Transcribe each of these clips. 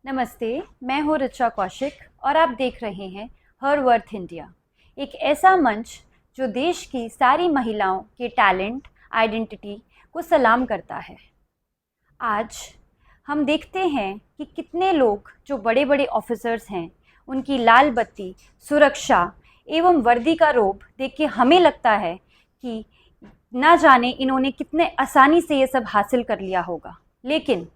नमस्ते, मैं हूँ ऋचा कौशिक और आप देख रहे हैं हर वर्थ इंडिया, एक ऐसा मंच जो देश की सारी महिलाओं के टैलेंट, आइडेंटिटी को सलाम करता है। आज हम देखते हैं कि कितने लोग जो बड़े बड़े ऑफिसर्स हैं, उनकी लाल बत्ती, सुरक्षा एवं वर्दी का रोब देख के हमें लगता है कि ना जाने इन्होंने कितने आसानी से ये सब हासिल कर लिया होगा, लेकिन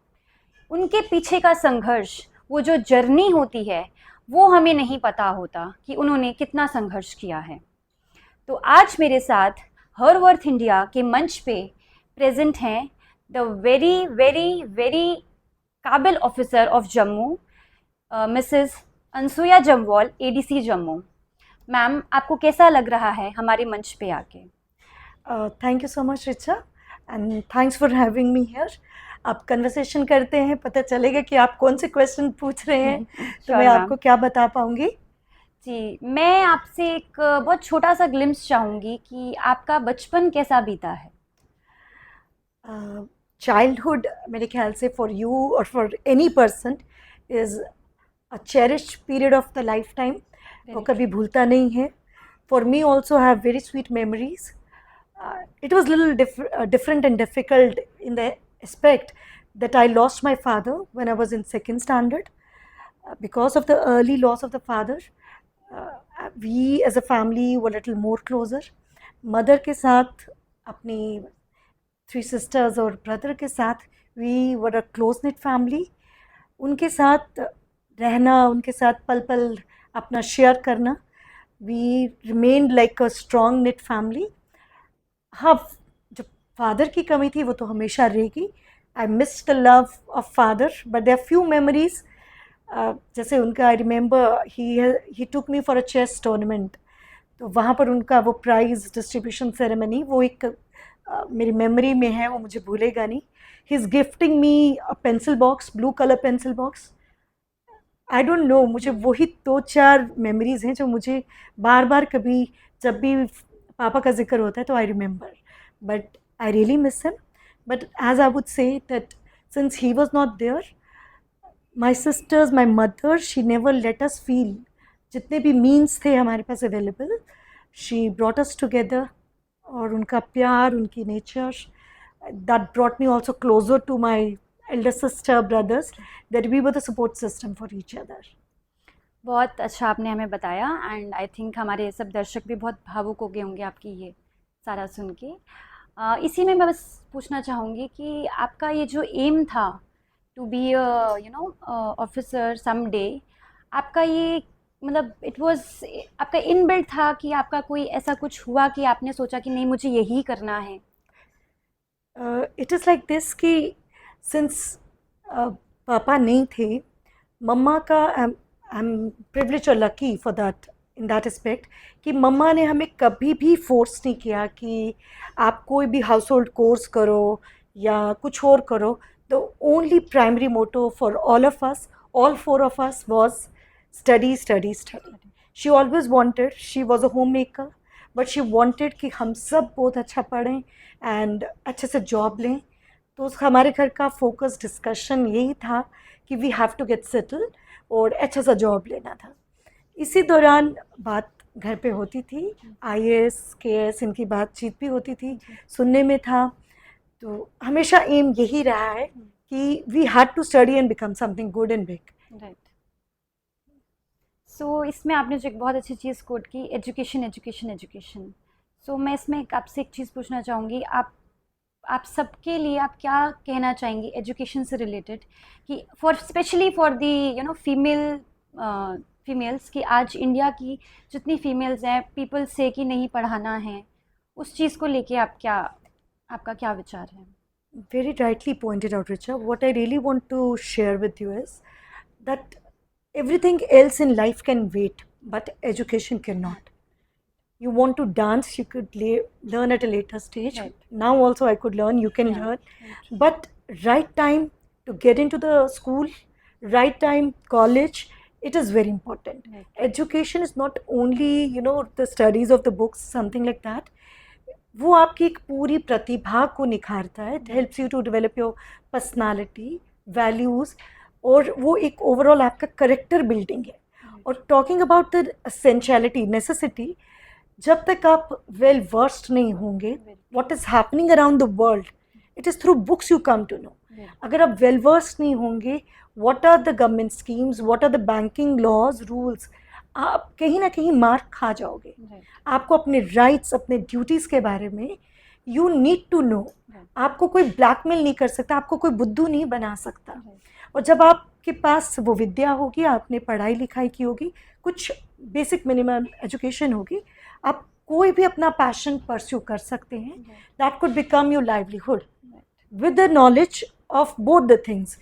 उनके पीछे का संघर्ष, वो जो जर्नी होती है, वो हमें नहीं पता होता कि उन्होंने कितना संघर्ष किया है। तो आज मेरे साथ हर वर्थ इंडिया के मंच पे प्रेजेंट हैं द वेरी वेरी वेरी काबिल officer of Jammu, Mrs Anasuya Jamwal, ADC Jammu. Ma'am, आपको कैसा लग रहा है हमारे मंच पे आके? Thank you so much Richa and thanks for having me here. आप कन्वर्सेशन करते हैं, पता चलेगा कि आप कौन से क्वेश्चन पूछ रहे हैं तो श्योर मैं मैम। आपको क्या बता पाऊंगी। जी, मैं आपसे एक बहुत छोटा सा ग्लिम्स चाहूँगी कि आपका बचपन कैसा बीता है? चाइल्डहुड मेरे ख्याल से फॉर यू और for any person is a cherished period of the life time. वो वेरी कभी ट्रू। भूलता नहीं है। For me also have very sweet memories. It was little different and difficult in the aspect that I lost my father when I was in second standard. Because of the early loss of the father, we as a family were a little more closer. Mother के साथ, अपनी three sisters और brother के साथ we were a close knit family. उनके साथ रहना, उनके साथ पल पल अपना शेयर करना, we remained like a strong knit family. हाँ, जो फादर की कमी थी वो तो हमेशा रहेगी। I miss the love of father, but there are few memories. जैसे उनका, I remember he took me for a chess tournament. तो वहाँ पर उनका वो प्राइज डिस्ट्रीब्यूशन सेरेमनी, वो एक मेरी मेमोरी में है, वो मुझे भूलेगा नहीं। He is gifting me a pencil box, blue colour pencil box. I don't know, मुझे वही दो चार मेमोरीज हैं जो मुझे बार बार, कभी जब भी पापा का जिक्र होता है तो I remember. But I really miss him. But as I would say that since he was not there, my sisters, my mother, she never let us feel. जितने भी मीन्स थे हमारे पास available, she brought us together. और उनका प्यार, उनकी nature, that brought me also closer to my elder sister, brothers, that we were the support system for each other. बहुत अच्छा आपने हमें बताया एंड आई थिंक हमारे सब दर्शक भी बहुत भावुक हो गए होंगे आपकी ये सारा सुन के। इसी में मैं बस पूछना चाहूँगी कि आपका ये जो एम था to be officer some day, आपका ये मतलब इट वाज आपका इनबिल्ट था कि आपका कोई ऐसा कुछ हुआ कि आपने सोचा कि नहीं मुझे यही करना है? It is like this कि since पापा नहीं थे, मम्मा का, आई एम प्रिविलेज और lucky for that, in that aspect, कि मम्मा ने हमें कभी भी फोर्स नहीं किया कि आप कोई भी हाउस होल्ड कोर्स करो या कुछ और करो। The only primary motto for all of us, all four of us, was study, study, study. She always wanted, she was a homemaker, but she wanted कि हम सब बहुत अच्छा पढ़ें एंड अच्छे से जॉब लें। तो हमारे घर का फोकस डिस्कशन यही था कि we have to get settle और अच्छा सा जॉब लेना था। इसी दौरान बात घर पे होती थी, आईएएस केएस इनकी बातचीत भी होती थी, सुनने में था। तो हमेशा एम यही रहा है कि we had to study and become something good and big. Right. So इसमें आपने जो एक बहुत अच्छी चीज़ कोट की, एजुकेशन एजुकेशन एजुकेशन। सो मैं इसमें आपसे एक चीज़ पूछना चाहूँगी, आप सबके लिए आप क्या कहना चाहेंगी एजुकेशन से रिलेटेड, कि for specially for the females, कि आज इंडिया की जितनी फीमेल्स हैं पीपल से कि नहीं पढ़ाना है, उस चीज़ को लेके आपका क्या विचार है? Very rightly pointed out, Richa. What I really want to share with you is that everything else in life can wait, but education cannot. You want to dance, you could learn at a later stage. Right. Now also I could learn, you can Yeah. learn. But right time to get into the school, right time college, it is very important. Right. Education is not only, the studies of the books, something like that. वो आपकी एक पूरी प्रतिभा को निखारता है। It helps you to develop your personality, values. और वो एक ओवरऑल आपका करेक्टर बिल्डिंग है. और talking about the essentiality, necessity, जब तक आप वेल वर्स्ड नहीं होंगे what is happening around the world, it is through books you come to know. अगर आप वेल वर्स्ड नहीं होंगे what are the government schemes, what are the banking laws rules, आप कहीं ना कहीं मार खा जाओगे. आपको अपने राइट्स, अपने ड्यूटीज़ के बारे में यू नीड टू नो. आपको कोई ब्लैकमेल नहीं कर सकता, आपको कोई बुद्धू नहीं बना सकता. और जब आपके पास वो विद्या होगी, आपने पढ़ाई लिखाई की होगी, कुछ बेसिक मिनिमम एजुकेशन होगी, आप कोई भी अपना पैशन परस्यू कर सकते हैं. That could become your livelihood with the knowledge of both the things,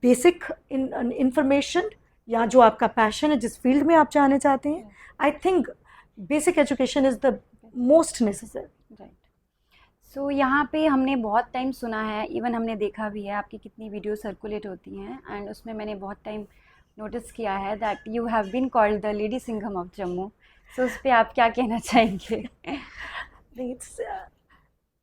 basic information या जो आपका पैशन है, जिस फील्ड में आप जाने चाहते हैं. I think basic education is the most necessary. Right. So यहाँ पे हमने बहुत टाइम सुना है, इवन हमने देखा भी है आपकी कितनी वीडियो सर्कुलेट होती हैं, एंड उसमें मैंने बहुत टाइम नोटिस किया है that you have been called the lady Singham of Jammu. So उस पर आप क्या कहना चाहेंगे?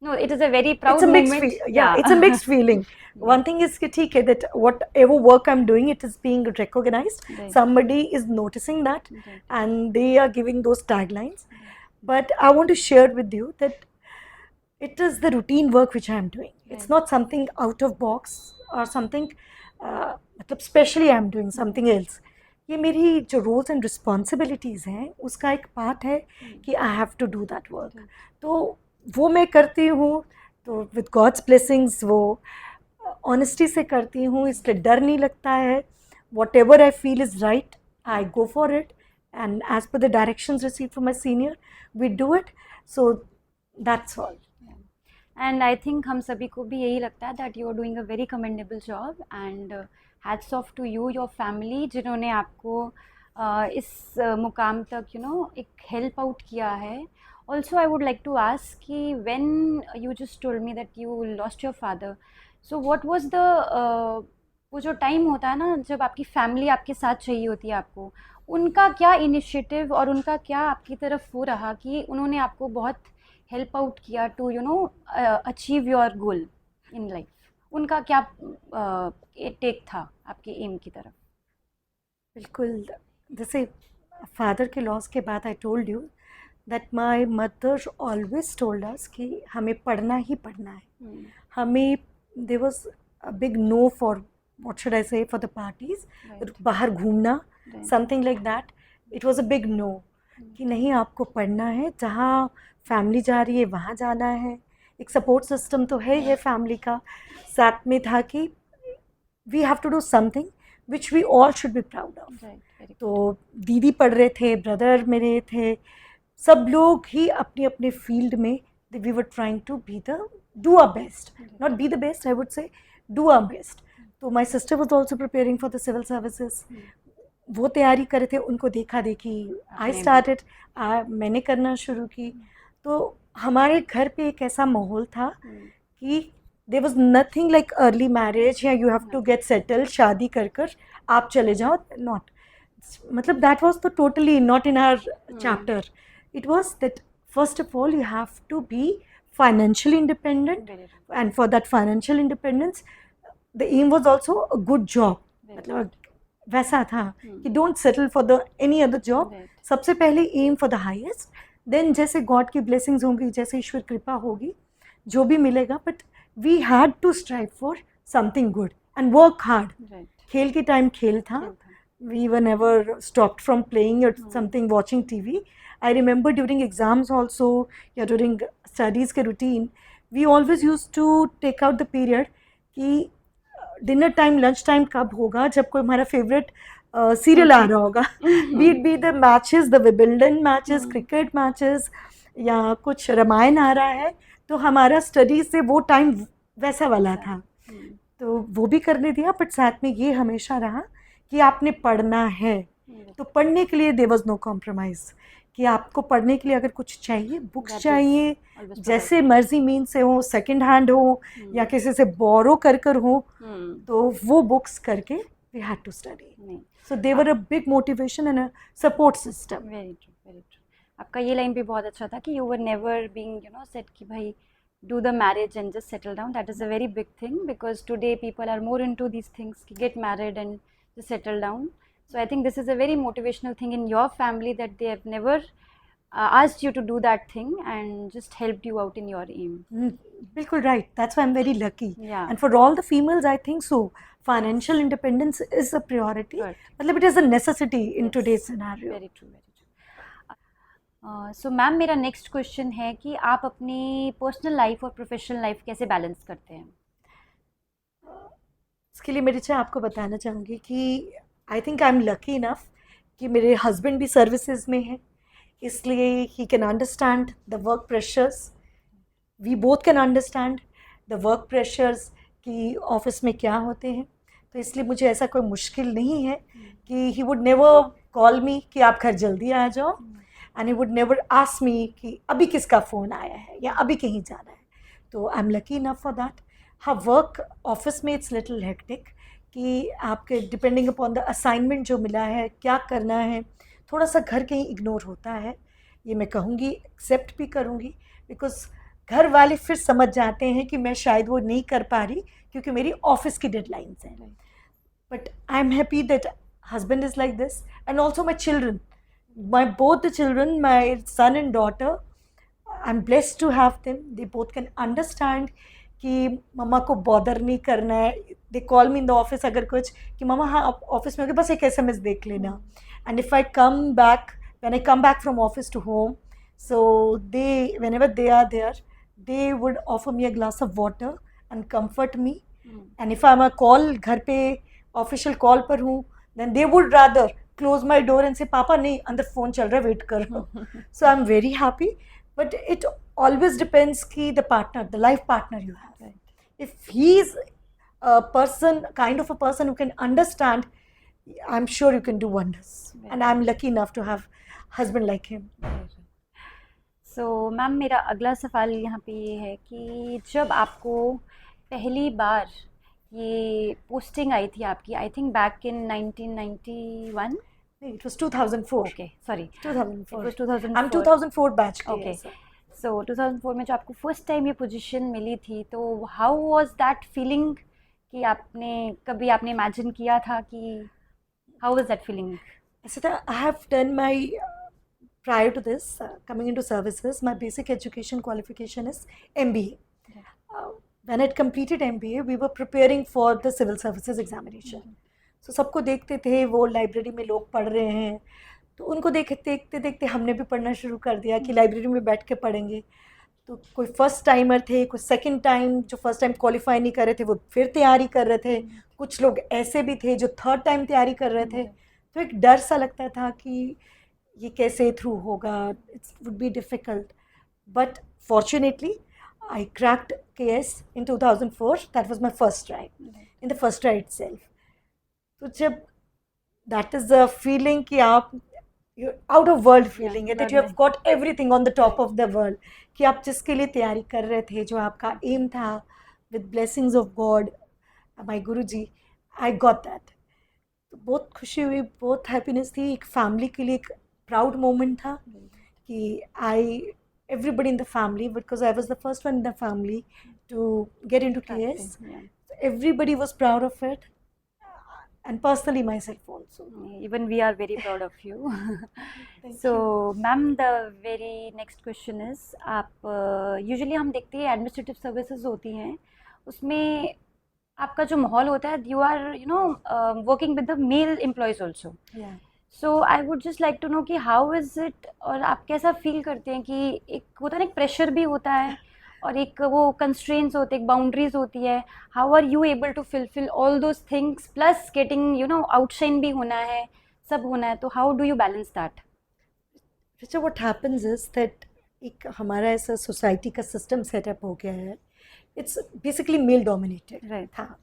No, it is a very proud It's a mixed moment. yeah, it's a mixed feeling. One thing is कि ठीक है that whatever work I'm doing, it is being recognized. Right. Somebody is noticing that, Right. and they are giving those taglines. But I want to share with you that it is the routine work which I am doing. It's not something out of box or something. मतलब specially I am doing something else. ये मेरी जो roles and responsibilities हैं उसका एक part है कि I have to do that work. तो वो मैं करती हूँ, तो विद गॉड्स ब्लेसिंग्स वो ऑनेस्टी से करती हूँ, इसलिए डर नहीं लगता है. Whatever I feel is right, I go for it, and as per the directions receive from my senior we do it. So that's all. And I think हम सभी को भी यही लगता है that you are doing a very commendable job, and hats off to you, your family, जिन्होंने आपको इस मुकाम तक एक हेल्प आउट किया है. Also, I would like to ask कि when you just told me that you lost your father, so what was the वो जो टाइम होता है ना जब आपकी फैमिली आपके साथ चाहिए होती है आपको, उनका क्या इनिशिएटिव और उनका क्या आपकी तरफ वो रहा कि उन्होंने आपको बहुत हेल्प आउट किया to achieve your goal in life? उनका क्या टेक था आपके एम की तरफ? बिल्कुल, जैसे फादर के लॉस के बाद I told you that my mother always told us कि हमें पढ़ना ही पढ़ना है. हमें there was a big no for what should I say for the parties. बाहर घूमना, something like that. It was a big no कि नहीं, आपको पढ़ना है, जहाँ फैमिली जा रही है वहाँ जाना है. एक सपोर्ट सिस्टम तो है ये फैमिली का, साथ में था कि we have to do something which we all should be proud of. तो दीदी पढ़ रहे थे, ब्रदर मेरे थे, सब लोग ही अपने अपने फील्ड में we were trying to be the do our best, not be the best, I would say do our best. तो my sister was also preparing for the civil services. वो तैयारी करे थे, उनको देखा देखी आई स्टार्टेड, मैंने करना शुरू की. तो हमारे घर पे एक ऐसा माहौल था कि there was nothing like early marriage या you have to get settled, शादी कर कर आप चले जाओ. नॉट, मतलब दैट वाज तो totally not in our chapter. It was that first of all you have to be financially independent, and for that financial independence the aim was also a good job. मतलब वैसा था कि don't settle for the any other job. सबसे पहले aim for the highest, then जैसे God की blessings होंगी, जैसे ईश्वर कृपा होगी, जो भी मिलेगा, but we had to strive for something good and work hard. खेल के टाइम खेल था. We were never stopped from playing or something, watching TV. I remember during exams also, या during studies के routine, we always used to take out the period कि dinner time, lunch time कब होगा, जब कोई हमारा favorite serial आ रहा होगा. Be it be the matches, the Wimbledon matches, cricket matches, या कुछ रामायण आ रहा है, तो हमारा studies से वो time वैसा वाला था. तो वो भी करने दिया, बट साथ में ये हमेशा रहा कि आपने पढ़ना है. तो पढ़ने के लिए there was no compromise कि आपको पढ़ने के लिए अगर कुछ चाहिए, बुक्स चाहिए, जैसे मर्जी मीन से हो, सेकंड हैंड हो या किसी से बोरो कर हो, तो वो बुक्स करके we had to study. So they were a big motivation and a support system. Very true, very true. आपका ये लाइन भी बहुत अच्छा था कि you were never being said कि भाई do the marriage and just settle down. That is a very big thing because today people are more into these things, get married and just settle down. So I think this is a very motivational thing in your family that they have never asked you to do that thing and just helped you out in your aim. Bilkul right. That's why I'm very lucky. Yeah. And for all the females, I think so. Financial independence is a priority. Right. मतलब it is a necessity in Yes. today's scenario. Very true, very true. So ma'am मेरा next question है कि आप अपनी personal life और professional life कैसे balance करते हैं? इसके लिए मैं रिचा आपको बताना चाहूँगी कि I think I am lucky enough कि मेरे हस्बैंड भी सर्विसेज में हैं, इसलिए he can understand the work pressures, we both can understand the work pressures कि ऑफिस में क्या होते हैं. तो इसलिए मुझे ऐसा कोई मुश्किल नहीं है कि ही वुड नेवर कॉल मी कि आप घर जल्दी आ जाओ, and he would never ask me कि अभी किसका फ़ोन आया है या अभी कहीं जाना है. तो आई am lucky enough for that. हाँ, वर्क ऑफिस में इट्स लिटिल हेक्टिक कि आपके डिपेंडिंग अपॉन द असाइनमेंट जो मिला है, क्या करना है, थोड़ा सा घर कहीं इग्नोर होता है. ये मैं कहूँगी, एक्सेप्ट भी करूँगी, बिकॉज घर वाले फिर समझ जाते हैं कि मैं शायद वो नहीं कर पा रही क्योंकि मेरी ऑफिस की डेडलाइंस हैं. But I am happy that husband is like this, and also my children, my both the children, my son and daughter, I'm blessed to have them. They both can understand कि मम्मा को bother नहीं करना है. They call me in the office अगर कुछ कि मम्मा हाँ आप ऑफिस में हो गए, बस एक SMS देख लेना. And if I come back, when I come back from office to home, so they whenever they are there, they would offer me a glass of water and comfort me. And if I am a call, घर पे official call पर हूँ, then they would rather close my door and say पापा नहीं अंदर phone चल रहा है, वेट करो. So I'm very happy, but it always depends कि the partner, the life partner you have. Right. If he's a person, kind of a person who can understand, I'm sure you can do wonders. Right. And I'm lucky enough to have husband like him. So ma'am मेरा अगला सवाल यहाँ पे ये है कि जब आपको पहली बार ये पोस्टिंग आई थी आपकी, I think back in 1991. It was 2004. Okay sorry, 2004. it was 2004. I'm 2004 batch के. Okay. yes, sir. सो 2004 में जो आपको फर्स्ट टाइम ये पोजीशन मिली थी, तो हाउ वाज दैट फीलिंग कि कभी आपने इमेजिन किया था कि how was that feeling? Asita, I have done my prior to this coming into services, my basic education qualification is MBA. When I had completed MBA, we were preparing for the civil services examination. So सबको देखते थे, वो library में लोग पढ़ रहे हैं, तो उनको देखते देखते हमने भी पढ़ना शुरू कर दिया कि लाइब्रेरी में बैठ के पढ़ेंगे. तो कोई फर्स्ट टाइमर थे, कोई सेकंड टाइम जो फर्स्ट टाइम क्वालिफाई नहीं कर रहे थे वो फिर तैयारी कर रहे थे, कुछ लोग ऐसे भी थे जो थर्ड टाइम तैयारी कर रहे थे. तो एक डर सा लगता था कि ये कैसे थ्रू होगा, it's would be difficult. But fortunately I cracked KS in 2004. That was my first try. In the first try itself. तो जब that is the feeling कि आप you're out of world feeling है, that you have got everything on the top of the world, कि आप जिसके लिए तैयारी कर रहे थे, जो आपका aim था, with blessings of God, my Guruji, I got that. तो बहुत खुशी हुई, बहुत हैप्पीनेस थी. एक फैमिली के लिए एक प्राउड मोमेंट था कि everybody in the family, because I was the first one in the family to get into KS. Yeah. Everybody was proud of it, and personally myself also. Even we are very proud of you. Thank So ma'am, the very next question is, आप usually हम देखते हैं administrative services होती हैं, उसमें आपका जो माहौल होता है, you are working with the male employees also. Yeah. So I would just like to know कि हाउ इज़ इट, और आप कैसा फील करते हैं कि एक होता है ना, एक प्रेशर भी होता है और एक वो कंस्ट्रेंट्स होते हैं, एक बाउंड्रीज होती है. How are you able to fulfil all those things, plus getting outshine भी होना है, सब होना है, तो how do you balance that? Richa, what happens is that एक हमारा ऐसा सोसाइटी का सिस्टम सेटअप हो गया है, it's basically male dominated. Right. हाँ,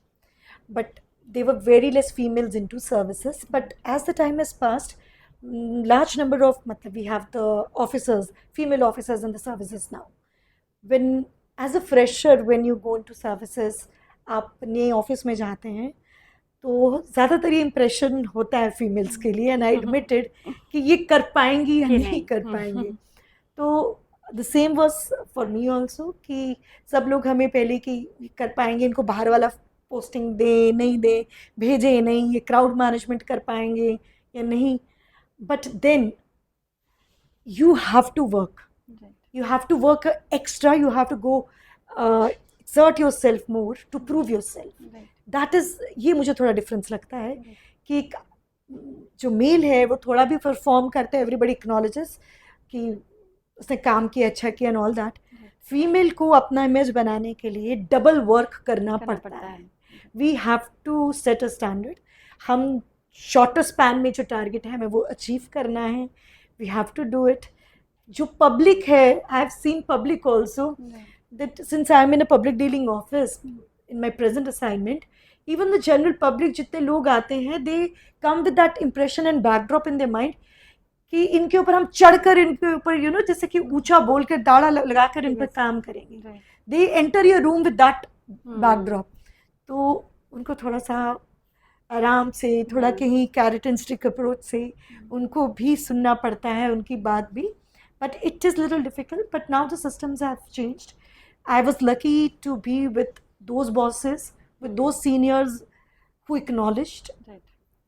but there were very less females into services, but as the time has passed, large number of we have the officers, female officers in the services now. When as a fresher, when you go into services, आप नए office में जाते हैं तो ज़्यादातर ये impression होता है फीमेल्स के लिए, एंड आई एडमिटेड कि ये कर पाएंगी या नहीं कर पाएंगे. तो the same was for me also कि सब लोग हमें पहले कि कर पाएंगे, इनको बाहर वाला पोस्टिंग दे नहीं दे, भेजे नहीं, ये क्राउड मैनेजमेंट कर पाएंगे या नहीं. But then you have to work. Right. You have to work extra. You have to go exert yourself more to prove yourself. Right. That is, ये मुझे थोड़ा डिफरेंस लगता है कि एक जो मेल है वो थोड़ा भी परफॉर्म करता है, एवरीबडी एक्नॉलेजेस कि उसने काम किया, अच्छा किया एंड ऑल दैट. फीमेल को अपना इमेज बनाने के लिए डबल वर्क करना पड़ता है. We have to set a standard. हम शॉर्टर स्पैन में जो टारगेट है हमें वो अचीव करना है. We have to do it. जो public है, I have seen public also, that since I am in a public dealing office in my present assignment, even the general public जितने लोग आते हैं, they come with that impression and backdrop in their mind कि इनके ऊपर हम चढ़कर इनके ऊपर जैसे कि ऊंचा बोल कर दाड़ा लगाकर इन पर काम करेंगे. They enter your room with that backdrop. तो उनको थोड़ा सा आराम से, थोड़ा कहीं कैरेट एंड स्टिक अप्रोच से उनको भी सुनना पड़ता है, उनकी बात भी. But it is little difficult. But now the systems have changed. I was lucky to be with those bosses, with those seniors who acknowledged. Right.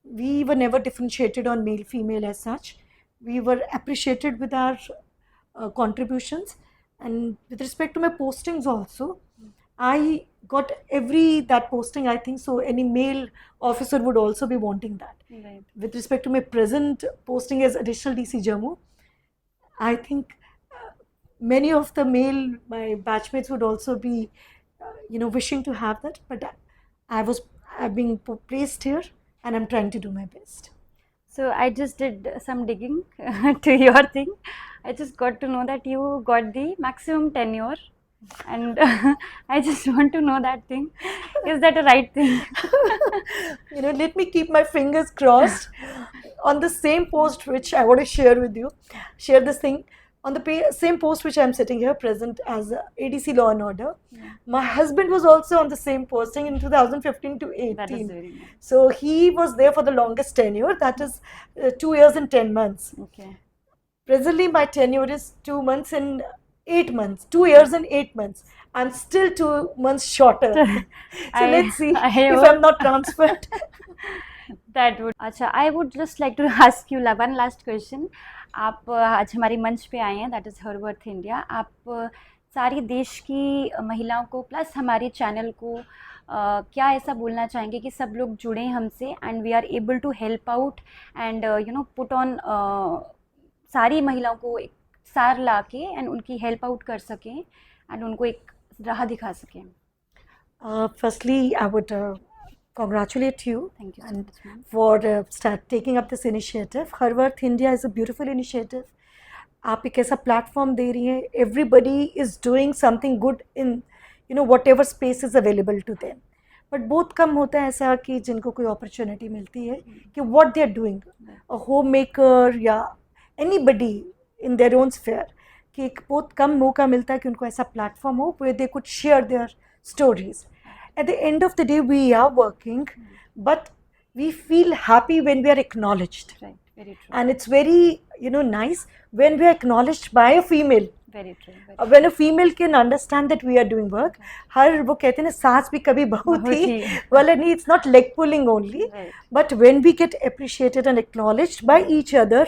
We were never differentiated on male female as such. We were appreciated with our contributions. And with respect to my postings also, I got that posting, I think so any male officer would also be wanting that. Right. With respect to my present posting as additional DC Jammu, I think many of the my batchmates would also be wishing to have that, but I've been placed here and I'm trying to do my best. So I just did some digging to your thing. I just got to know that you got the maximum tenure, and I just want to know that thing. Is that a right thing? Let me keep my fingers crossed. On the same post which I want to share this thing. On the same post which I'm sitting here present as ADC Law and Order, my husband was also on the same posting in 2015 to 18. That is very nice. So he was there for the longest tenure, that is 2 years and 10 months. Okay. Presently my tenure is 2 months and 8 months, 2 years and 8 months. I'm still 2 months shorter. So let's see if I'm not transferred. That would. अच्छा, I would just like to ask you one last question. आप आज हमारे मंच पे आए हैं, that is her worth India. आप सारी देश की महिलाओं को प्लस हमारे चैनल को क्या ऐसा बोलना चाहेंगे कि सब लोग जुड़ें हमसे and we are able to help out and put on सारी महिलाओं को एक सार ला के एंड उनकी हेल्प आउट कर सकें एंड उनको एक राह दिखा सकें. Firstly, I would congratulate you. Thank you so and much, ma'am. for taking up this initiative. Her Worth India is a beautiful initiative. आप एक ऐसा प्लेटफॉर्म दे रही हैं. Everybody is doing something good in whatever space is available to them. But बहुत कम होता है ऐसा कि जिनको कोई अपॉर्चुनिटी मिलती है कि what they are doing, a homemaker या anybody in their own sphere, कि एक बहुत कम मौका मिलता है कि उनको ऐसा प्लेटफॉर्म हो where they could share their stories. At the end of the day, we are working, but we feel happy when we are acknowledged. Right, very true. And it's very, nice when we are acknowledged by a female. Very true. When a female can understand that we are doing work, हर वो कहते हैं ना सास भी कभी बहू थी. Well, and it's not leg pulling only, Right. but when we get appreciated and acknowledged by each other,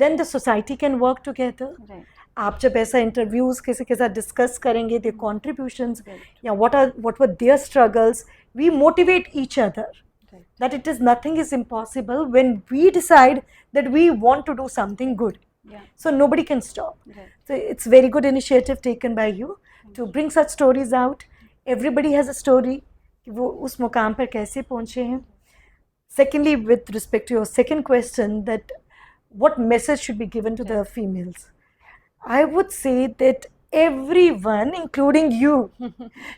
then the society can work together. Right. आप जब ऐसा इंटरव्यूज़ किसी के साथ डिस्कस करेंगे their contributions या what were their struggles, we motivate each other. Right. That it is nothing is impossible when we decide that we want to do something good. Yeah. So nobody can stop. Right. So it's very good initiative taken by you to bring such stories out. Everybody has a story कि वो उस मुकाम पर कैसे पहुँचे हैं. Secondly, with respect to your second question, that what message should be given to the females? I would say that everyone, including you,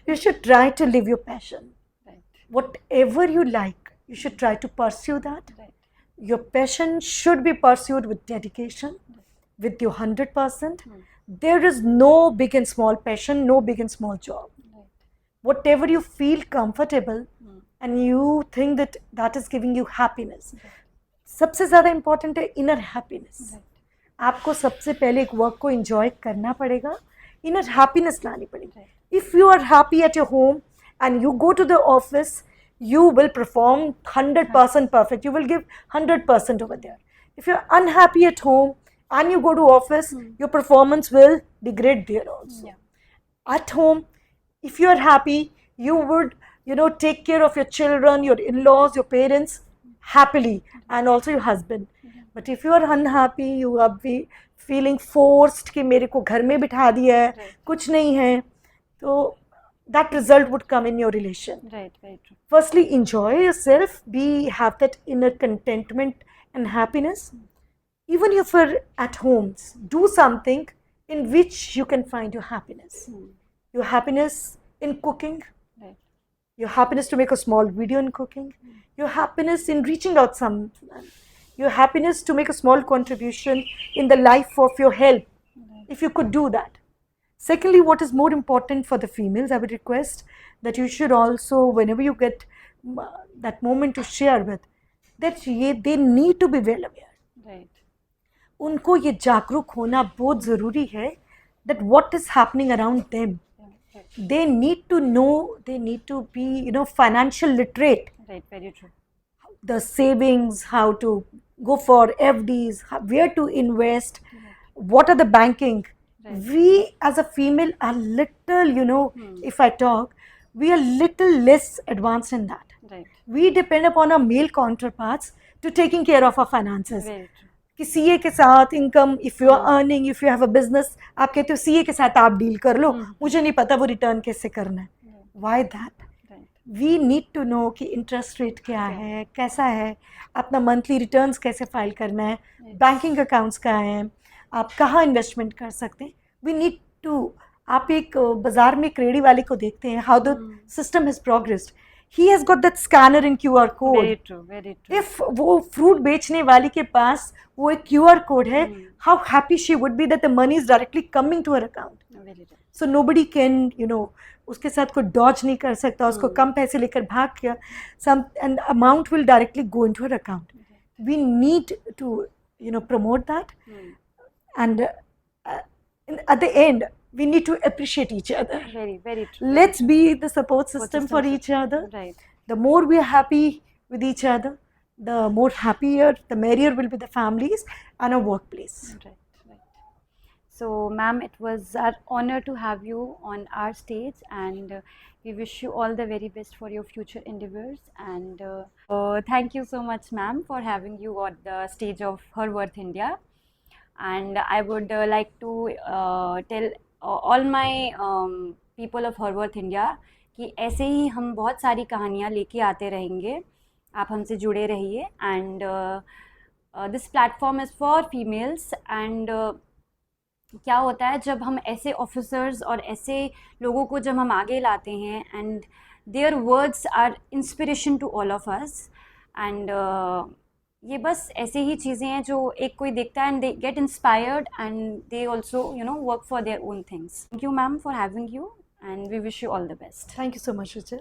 you should try to live your passion. Right. Whatever you like, you should try to pursue that. Right. Your passion should be pursued with dedication, with your 100%. There is no big and small passion, no big and small job. Right. Whatever you feel comfortable and you think that is giving you happiness. सबसे ज़्यादा important है inner happiness. Right. आपको सबसे पहले एक work को enjoy करना पड़ेगा, इनर हैप्पीनेस लानी पड़ेगी। If you are happy at your home and you go to the office, you will perform 100% perfect. You will give 100% over there. If you're unhappy at home and you go to office, your performance will degrade there also. Yeah. At home, if you are happy, you would, take care of your children, your in-laws, your parents happily, and also your husband. But if you are unhappy, you are feeling forced कि मेरे को घर में बिठा दिया है, कुछ नहीं है, तो that result would come in your relation. Right, very true. Firstly, enjoy yourself, have that inner contentment and happiness. Even if you're at home, do something in which you can find your happiness. Your happiness in cooking, Right. your happiness to make a small video in cooking, your happiness in reaching out someone, your happiness to make a small contribution in the life of your help, if you could do that. Secondly, what is more important for the females, I would request that you should also, whenever you get that moment to share with, that they need to be well aware. Right. उनको ये जागरूक होना बहुत ज़रूरी है that what is happening around them. They need to know, they need to be, financial literate. Right, very true. The savings, how to go for FDs, where to invest, what are the banking. We as a female are little, if I talk, we are little less advanced in that. Right. We depend upon our male counterparts to taking care of our finances. Very true. कि CA के साथ income, if you are earning, if you have a business, आप कहते हो CA के साथ आप deal कर लो, मुझे नहीं पता वो रिटर्न कैसे करना है. Why that? Right. We need to know कि इंटरेस्ट रेट क्या है, कैसा है, अपना मंथली रिटर्न्स कैसे फाइल करना है, बैंकिंग अकाउंट्स क्या हैं, आप कहाँ इन्वेस्टमेंट कर सकते हैं. वी नीड टू, आप एक बाजार में एक रेडी वाले को देखते हैं, how the system has progressed, he has got that scanner in QR code. Very true, very true. If वो फ्रूट बेचने वाली के पास वो एक QR कोड है, how happy she would be that the money is directly coming to her account. Very true. So nobody can, उसके साथ कोई डॉज नहीं कर सकता, उसको कम पैसे लेकर भाग गया, sum and amount will directly go into her account. We need to promote that. And at the end, we need to appreciate each other. Very, very true. Let's be the support system for each other. Right. The more we are happy with each other, the more happier, the merrier will be the families and our workplace. Right, right. So, ma'am, it was our honor to have you on our stage, and we wish you all the very best for your future endeavors. And thank you so much, ma'am, for having you on the stage of Her Worth India. And I would like to tell all my people of Her Worth India कि ऐसे ही हम बहुत सारी कहानियाँ लेके आते रहेंगे, आप हमसे जुड़े रहिए. And this platform is for females. And क्या होता है जब हम ऐसे ऑफिसर्स और ऐसे लोगों को जब हम आगे लाते हैं, and their words are inspiration to all of us. And ये बस ऐसे ही चीज़ें हैं जो एक कोई देखता है and they get inspired and they also work for their own things. Thank you ma'am for having you, and we wish you all the best. Thank you so much, Ruchir.